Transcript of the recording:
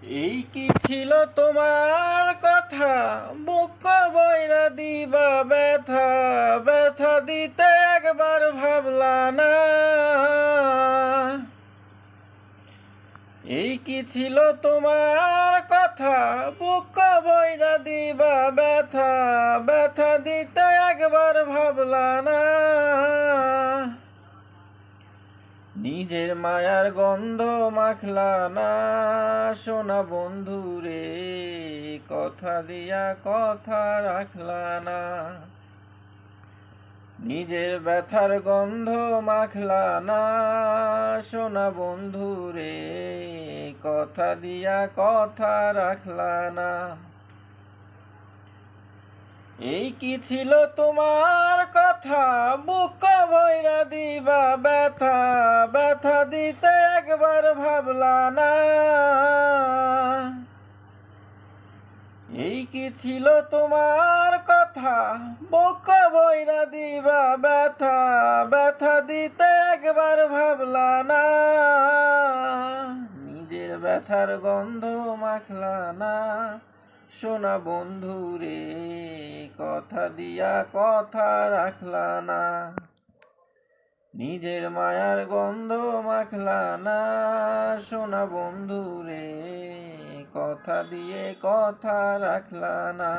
এই কি ছিল তোমার কথা, বুক বইরা দিবা ব্যথা, ব্যথা দিতে একবার ভাবলা না। এই কি ছিল তোমার কথা, বুক বইরা দিবা ব্যথা, ব্যথা দিতে একবার ভাবলা না। নিজের মায়ার গন্ধ মাখলা না, সোনা বন্ধু রে, কথা দিয়া কথা রাখলা না। নিজের ব্যথার গন্ধ মাখলা না, সোনা বন্ধু রে, কথা দিয়া কথা রাখলা না। এই কি ছিল তোমার কথা, বুক বইরা দিবা ব্যথা, ব্যথা দিতে একবার ভাবলা না। এই কি ছিল তোমার কথা, বুক বইরা দিবা ব্যথা, ব্যথা দিতে একবার ভাবলা না। নিজের ব্যথার গন্ধ মাখলা না, সোনা বন্ধু রে, কথা দিয়া কথা রাখলা না। নিজের মায়ার গন্ধ মাখলা না, সোনা বন্ধু রে, কথা দিয়ে কথা রাখলা না।